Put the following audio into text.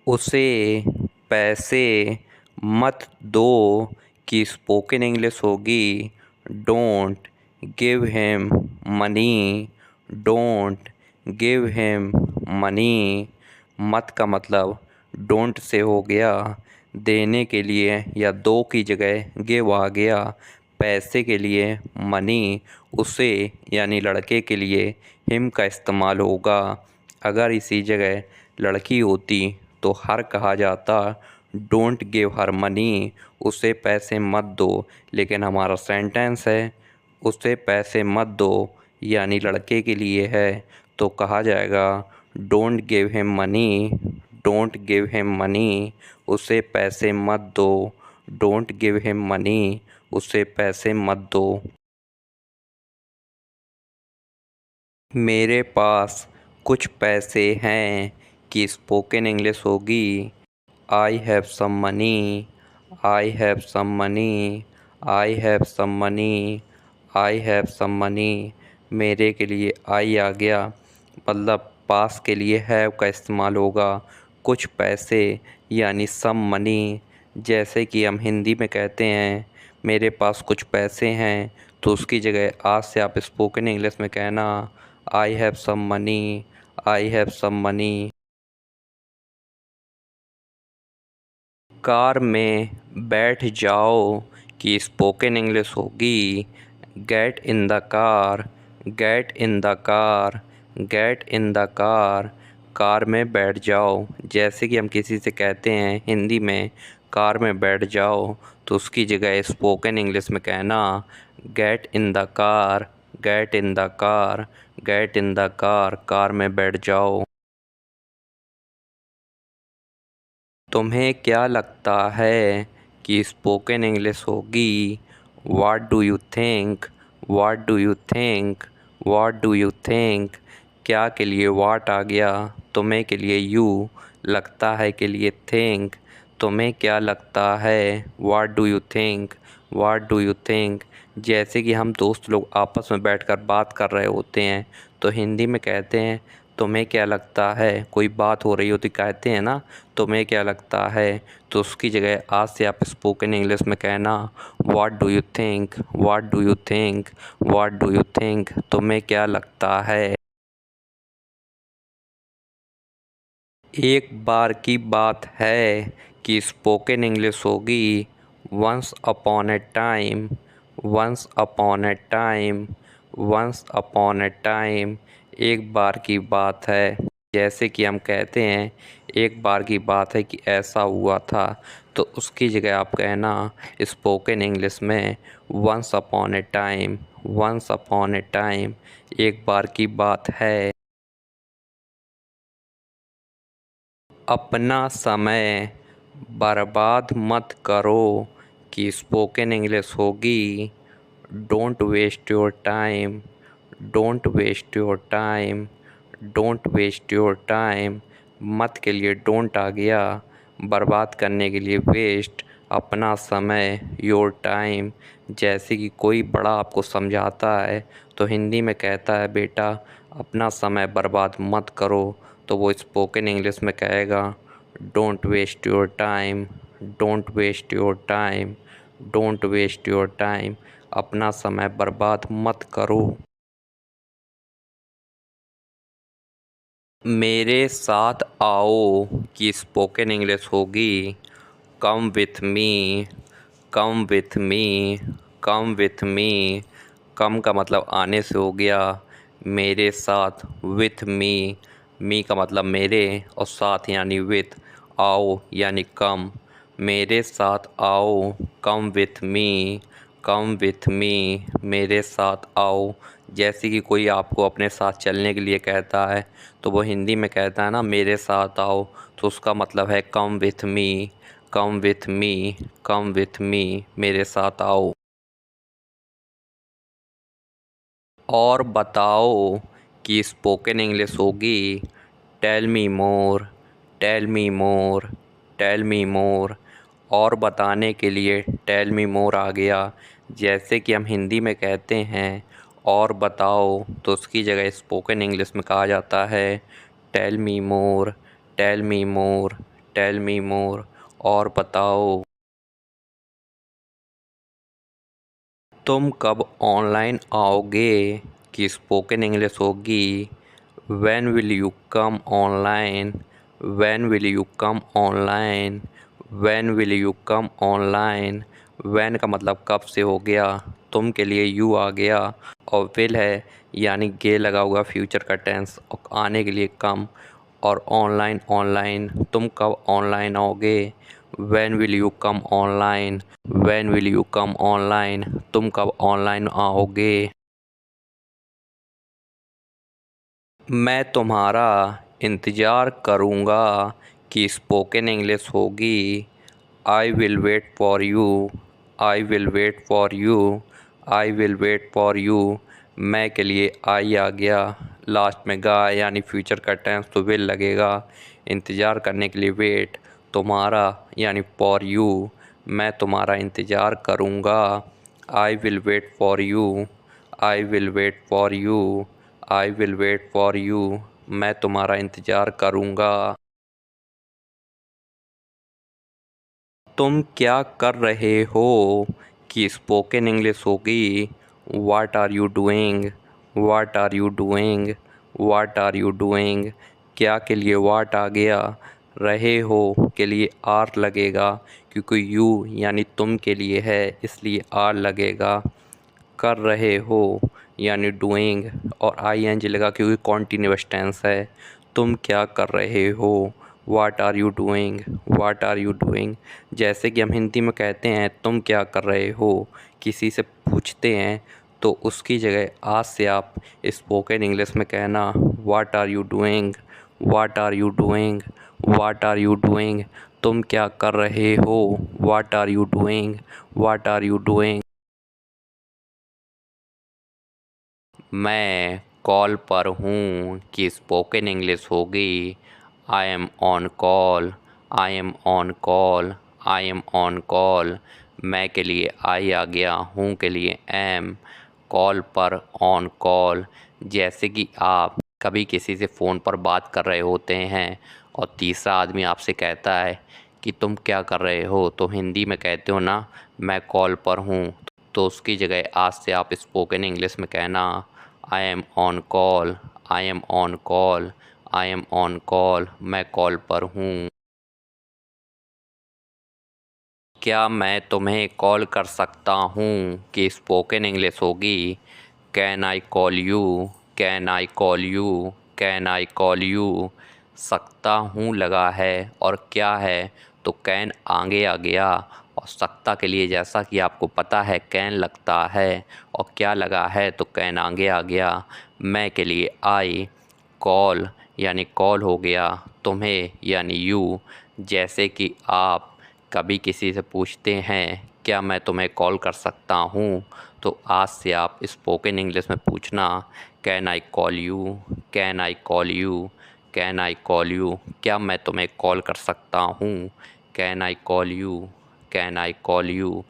उसे पैसे मत दो की स्पोकन इंग्लिश होगी don't give him money. Don't give him money. मत का मतलब डोंट से हो गया देने के लिए या दो की जगह गिव आ गया। पैसे के लिए मनी उसे यानी लड़के के लिए हिम का इस्तेमाल होगा। अगर इसी जगह लड़की होती तो हर कहा जाता। डोंट गिव हर मनी उसे पैसे मत दो। लेकिन हमारा सेंटेंस है उसे पैसे मत दो यानी लड़के के लिए है तो कहा जाएगा don't give him money. Don't give him money उसे पैसे मत दो। डोंट गिव हिम मनी उसे पैसे मत दो। मेरे पास कुछ पैसे हैं की स्पोकन इंग्लिश होगी I have some money. I have some money. I have some money. I have some money. मेरे के लिए आई आ गया मतलब पास के लिए हैव का इस्तेमाल होगा कुछ पैसे यानी सम मनी। जैसे कि हम हिंदी में कहते हैं मेरे पास कुछ पैसे हैं तो उसकी जगह आज से आप स्पोकन इंग्लिश में कहना I have some money. I have some money. Car में बैठ जाओ की स्पोकन इंग्लिश होगी get in the car. Get in the car. Get in the car. Car में बैठ जाओ। जैसे कि हम किसी से कहते हैं हिंदी में कार में बैठ जाओ तो उसकी जगह स्पोकन इंग्लिश में कहना gate in the car. Get in the car. Get in the car. Car में बैठ जाओ। तुम्हें क्या लगता है कि स्पोकन इंग्लिश होगी what do you think. What do you think. What do you think. क्या के लिए व्हाट आ गया तुम्हें के लिए यू लगता है के लिए थिंक। तुम्हें क्या लगता है what do you think. What do you think. जैसे कि हम दोस्त लोग आपस में बैठकर बात कर रहे होते हैं तो हिंदी में कहते हैं तुम्हें क्या लगता है। कोई बात हो रही होती कहते हैं ना तुम्हें क्या लगता है तो उसकी जगह आज से आप स्पोकन इंग्लिश में कहना what do you think. What do you think. What do you think. तुम्हें क्या लगता है। एक बार की बात है कि स्पोकन इंग्लिश होगी once upon a time. Once upon a time. Once upon a time. एक बार की बात है जैसे कि हम कहते हैं एक बार की बात है कि ऐसा हुआ था तो उसकी जगह आप कहना स्पोकन इंग्लिश में once upon a time. Once upon a time. एक बार की बात है। अपना समय बर्बाद मत करो कि स्पोकन इंग्लिश होगी don't waste your time. Don't waste your time. Don't waste your time. मत के लिए डोंट आ गया बर्बाद करने के लिए वेस्ट अपना समय योर टाइम। जैसे कि कोई बड़ा आपको समझाता है तो हिंदी में कहता है बेटा अपना समय बर्बाद मत करो तो वो स्पोकन इंग्लिश में कहेगा don't waste your time. Don't waste your time. Don't waste your time. अपना समय बर्बाद मत करो। मेरे साथ आओ की स्पोकन इंग्लिश होगी come with me. Come with me. Come with me. Come का मतलब आने से हो गया मेरे साथ विथ मी। मी का मतलब मेरे और साथ यानी विथ आओ यानी कम। मेरे साथ आओ कम विथ मी। कम विथ मी। मेरे साथ आओ। जैसे कि कोई आपको अपने साथ चलने के लिए कहता है तो वो हिंदी में कहता है ना मेरे साथ आओ तो उसका मतलब है कम with me. Come with me. Come with मी। मेरे साथ आओ। और बताओ कि स्पोकन इंग्लिश होगी टेल मी मोर। टेल मी मोर। टेल मी मोर। और बताने के लिए टेल मी मोर आ गया। जैसे कि हम हिंदी में कहते हैं और बताओ तो उसकी जगह स्पोकन इंग्लिश में कहा जाता है टेल मी मोर। टेल मी मोर। टेल मी मोर, और बताओ। तुम कब ऑनलाइन आओगे की स्पोकन इंग्लिश होगी when will you come online, when will you come online, when will you come online. When का मतलब कब से हो गया, तुम के लिए यू आ गया, और विल है यानी गे लगा हुआ फ्यूचर का टेंस, और आने के लिए कम, और ऑनलाइन ऑनलाइन तुम कब ऑनलाइन आओगे। When will you come online, when will you come online तुम कब ऑनलाइन आओगे। मैं तुम्हारा इंतज़ार करूँगा कि स्पोकन इंग्लिश होगी I will wait for you, I will wait for you, I will wait for you. मैं के लिए आई आ गया, लास्ट में गा यानी फ्यूचर का टेंस तो विल लगेगा। इंतज़ार करने के लिए वेट, तुम्हारा यानी फॉर यू, मैं तुम्हारा इंतज़ार करूँगा। I will wait for you, I will wait for you, I will wait for you, मैं तुम्हारा इंतज़ार करूँगा। तुम क्या कर रहे हो कि स्पोकन इंग्लिश होगी what are you doing, what are you doing, what are you doing. क्या के लिए वाट आ गया, रहे हो के लिए आर लगेगा, क्योंकि यू यानी तुम के लिए है इसलिए आर लगेगा। कर रहे हो यानी डूइंग, और आई एन जी लगा क्योंकि कॉन्टीन्यूअस टेंस है। तुम क्या कर रहे हो, what are you doing, what are you doing. जैसे कि हम हिंदी में कहते हैं तुम क्या कर रहे हो, किसी से पूछते हैं तो उसकी जगह आज से आप स्पोकन इंग्लिश में कहना what are you doing, what are you doing, what are you doing. तुम क्या कर रहे हो, what are you doing, what are you doing. मैं कॉल पर हूँ कि स्पोकन इंग्लिश होगी I am on call, I am on call, I am on call. मैं के लिए आई आ गया, हूँ के लिए एम, कॉल पर ऑन कॉल। जैसे कि आप कभी किसी से फ़ोन पर बात कर रहे होते हैं और तीसरा आदमी आपसे कहता है कि तुम क्या कर रहे हो, तो हिंदी में कहते हो ना मैं कॉल पर हूँ, तो उसकी जगह आज से आप स्पोकन इंग्लिश में कहना आई am on call, I am on call, I am on call, मैं कॉल पर हूँ। क्या मैं तुम्हें कॉल कर सकता हूँ कि स्पोकन इंग्लिश होगी can I call you, can I call you, can I call you. सकता हूँ लगा है और क्या है तो कैन आगे आ गया, और सकता के लिए जैसा कि आपको पता है कैन लगता है, और क्या लगा है तो कैन आगे आ गया। मैं के लिए आई, कॉल यानी कॉल हो गया, तुम्हें यानी यू। जैसे कि आप कभी किसी से पूछते हैं क्या मैं तुम्हें कॉल कर सकता हूँ, तो आज से आप स्पोकन इंग्लिश में पूछना can I call you, can I call you, can I call you. क्या मैं तुम्हें कॉल कर सकता हूँ, can I call you, can I call you.